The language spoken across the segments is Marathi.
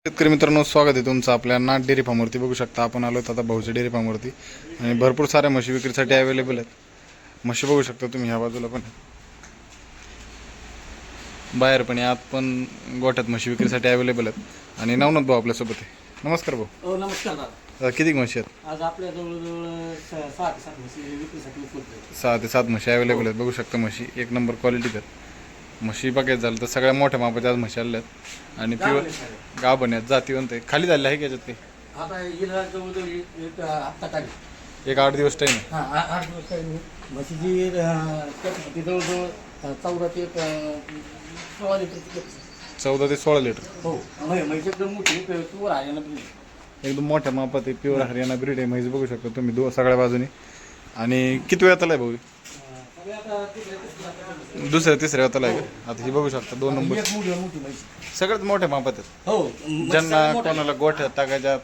शेतकरी मित्रांनो, स्वागत आहे तुमचं आपल्या नाथ डेअरी फार्मवरती. बघू शकता आपण आलो आता भाऊच्या डेअरी फार्मवरती आणि भरपूर साऱ्या म्हशी विक्रीसाठी अवेलेबल आहेत. म्हशी बघू शकता तुम्ही, ह्या बाजूला पण बाहेर पण आत पण गोठ्यात म्हशी विक्रीसाठी अवेलेबल आहेत. आणि नवनाथ भाऊ आपल्यासोबत आहे. नमस्कार भाऊ. हो नमस्कार दादा. किती म्हशी आहेत? आज आपल्या जवळजवळ 6 ते 7 म्हशी विक्रीसाठी उपलब्ध आहेत. 6 ते 7 म्हशी अवेलेबल आहेत. बघू शकता म्हशी एक नंबर क्वालिटीत आहेत. म्हशी बघायचं झालं तर सगळ्या मोठ्या मापाच्या आज म्हशी आल्या आहेत आणि प्युअर गाभण आहेत, जातीवंत आहे. खाली झाले आहे की याच्यात काही? आता हिला जवळजवळ एक हप्ता काढली. एक 8 दिवस टाईम आहे. हां 8 दिवस काढली. म्हशीची कॅपॅसिटी जवळजवळ 14 ते 16 लिटर. 14 ते 16 लिटर. हो म्हैस एकदम मोठी प्युअर हरियाणा ब्रीड. एकदम मोठ्या मापात आहे, प्युअर हरियाणा ब्रीड आहे. म्हैस बघू शकता तुम्ही सगळ्या बाजूनी. आणि किती वेळाला आहे भाऊ? सगळे आता तिसऱ्या दुसऱ्या तिसऱ्या वेळाला आहे का? आता ही बघू शकता 2 नंबर. एक मोठी म्हैस. सगळ्यात मोठ्या मापात आहेत. हो ज्यांना कोणाला गोठ्यात टाकायच्या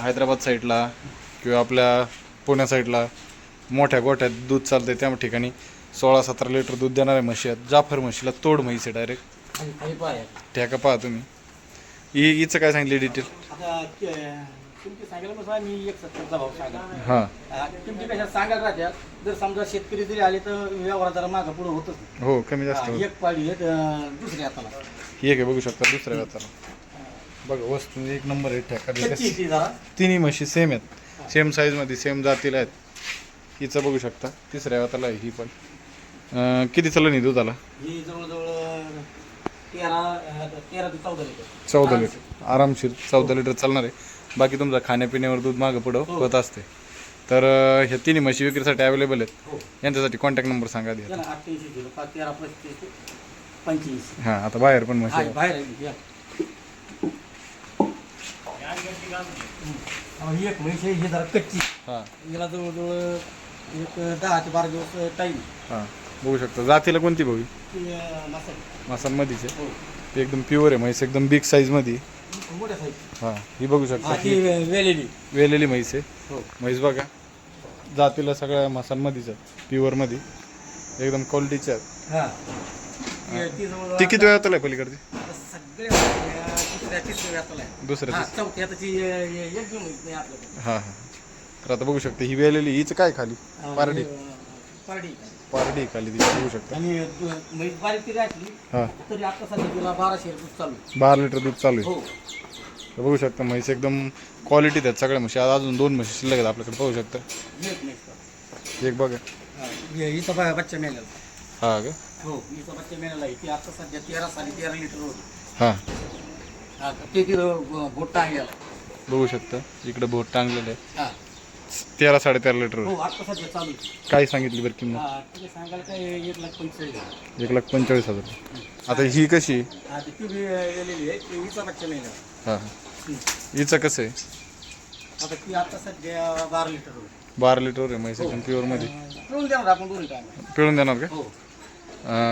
हैदराबाद साईडला किंवा आपल्या पुण्या साईडला मोठ्या गोठ्यात दूध चालतंय त्या ठिकाणी 16-17 लिटर दूध देणाऱ्या म्हशी आहेत. जाफर म्हशीला तोड म्हैस आहे डायरेक्ट. खाली पाय ठेका पहा तुम्ही. हिचं काय सांगितले डिटेल? आता किमती सांगायला मग आम्ही 170चा भाव सांगा. हां किमती कशा सांगायला राहत्या. जर समजा शेतकरी जरी आले तर व्यवहार जरा मागं पुढं होतच. हो, कमी जास्त होतं. एक पाळी एक दुसरी हाताला ही एक आहे बघू शकता दुसऱ्या वेळाला. बघा वस्तू एक नंबर आहे. ठेका कच्ची ती जरा. तिन्ही म्हशी सेम आहेत, सेम साईजमध्ये, सेम जातीला आहेत. हिचं बघू शकता तिसऱ्या वेळाला आहे ही पण. किती चाललं नाही दुधाला? ही जवळजवळ 13 ते 14 लिटर. 14 लिटर आरामशीर 14 लिटर चालणार आहे. बाकी तुमचा खाण्यापिण्यावर दूध मागं पुढं होत असते. तर ह्या तिन्ही म्हशी विक्रीसाठी अवेलेबल आहेत. यांच्यासाठी कॉन्टॅक्ट नंबर सांगा द्या. 88051385. हां आता बाहेर पण म्हशी आहेत. बाहेर ही एक म्हैस आहे. ही जरा कच्ची. हां हिला जवळजवळ एक 10 ते 12 दिवस टाईम. हां बघू शकता. जातीला कोणती भाऊ? मासांमध्येच आहे. हो ती एकदम प्युअर आहे म्हैस, एकदम बिग साईजमध्ये. मोठ्या साईज. हां ही बघू शकता. ती वेलेली. वेलेली म्हैस आहे. हो म्हैस बघा जातीला सगळ्या मासांमध्येच आहेत, प्युअरमध्ये एकदम क्वालिटीच्या आहेत. हां ती जवळ ती किती वेळाला आहे पलीकडची? सगळ्या तिसऱ्या दुसऱ्या चौथ्या त्याची एक घेऊन नाही आपल्याकडे. हां हां. तर आता बघू शकता ही वेलेली. हिचं काय खाली? पारडी. पारडी. पारडी खाली ती बघू शकता. आणि म्हैस बारीक तरी असली हां तरी आता सध्या तिला 1200 रुपये चालू. 12 लिटर दूध चालू आहे. हो तर बघू शकता म्हैस एकदम क्वालिटीत आहेत सगळ्या म्हशी. आज अजून 2 म्हशी शिल्लक आहेत आपल्याकडे. पाहू शकता एक म्हैस. एक बघा. हिचा बच्चा मेलेला. हां का? हो हिचा बच्चा मेलेला आहे. ती आता सध्या 13 लिटर होती. हां ते बोट टांगलेला. बघू शकता इकडे बोट टांगलेलं आहे. हां 13-13.5 लिटर. हो आता सध्या चालू आहे. काय सांगितली बरं किंमत? तिथे सांगायला काय 1,45,000. 1,45,000. आता ही कशी? हा ती बी गेलेली आहे. हिचा बच्चा मेलेला. हां हिचं कसं आहे? आता ती आता सध्या 12 लिटर होती. 12 लिटर आहे म्हैस एकदम प्युअरमध्ये. पिळून देणार आपण दोन्ही टायम. पिळून देणार का? हो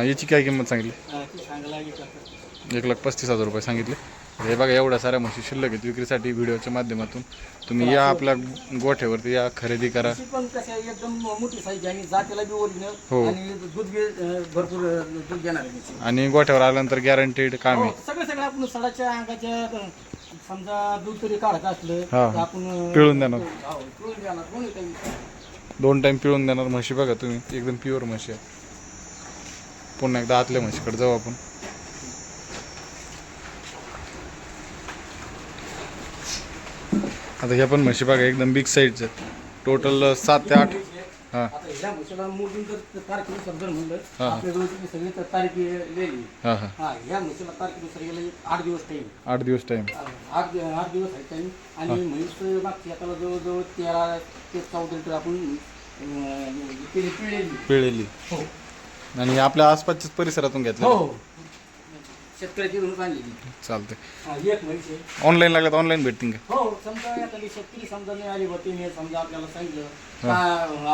याची काय किंमत सांगितली? ती सांगायला 1,35,000 रुपये सांगितले. हे बघा एवढ्या साऱ्या म्हशी शिल्लक आहेत विक्रीसाठी. व्हिडिओच्या माध्यमातून तुम्ही या आपल्या गोठ्यावरती या, खरेदी करा. पण कशा एकदम मोठी साईज आणि जातीला बी ओरिजिनल. हो. आणि दूध बी भरपूर दूध देणार आहे. आणि गोठ्यावर आल्यानंतर गॅरंटेड काम आहे. सगळं आपण सडाच्या अंगाच्या समजा दूध तरी काढत असलं हा. तर आपण पिळून देणार. हो, पिळून देणार. कोणी काही 2 टाईम पिळून देणार म्हशी. बघा तुम्ही एकदम प्युअर म्हशी आहे. पुन्हा एकदा आतल्या म्हशीकडे जाऊ आपण. आता ह्या पण म्हशी बघा एकदम बिग साईजच्या. टोटल 7 ते 8. हां आता ह्या म्हशीला मोजून जर तारखेनुसार जर म्हणलं हा. आपल्याजवळ तुम्ही सगळी तर तारीख लिहिली. हां हां हा ह्या म्हशीला तारखेनुसार गेलं 8 दिवस टाईम. 8 दिवस टाईम. 8 दिवस आहे टाईम. आणि म्हैस मागची आता जवळजवळ 13 ते 14 लिटर आपण पिळलेली. पिळलेली. हो आणि आपल्या आसपासच्याच परिसरातून घेतलं. हो शेतकऱ्याची धरून आणलेली. चालते. एक म्हैस आहे. ऑनलाईन लागलं तर ऑनलाईन भेटतील का? हो समजा एखादी शेतकरी समजा नाही आली होती मी समजा आपल्याला सांगितलं का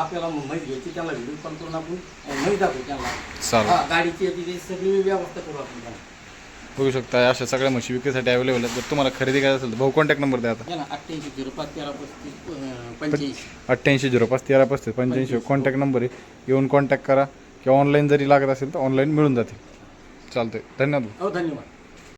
आपल्याला म्हैस घ्यायची त्याला व्हिडिओ कॉल करून आपण म्हैस दाखवू त्यांना. चालेल. गाडीची याची सगळी व्यवस्था करू आपण त्यांना. बघू शकता अशा सगळ्या म्हशी विक्रीसाठी अवेलेबल आहेत. जर तुम्हाला खरेदी करायचं असेल तर भाऊ कॉन्टॅक्ट नंबर द्या आता. 88051335. 88051335 कॉन्टॅक्ट नंबर आहे. येऊन कॉन्टॅक्ट करा किंवा ऑनलाईन जरी लागत असेल तर ऑनलाईन मिळून जाते. चालतंय. धन्यवाद. हो धन्यवाद.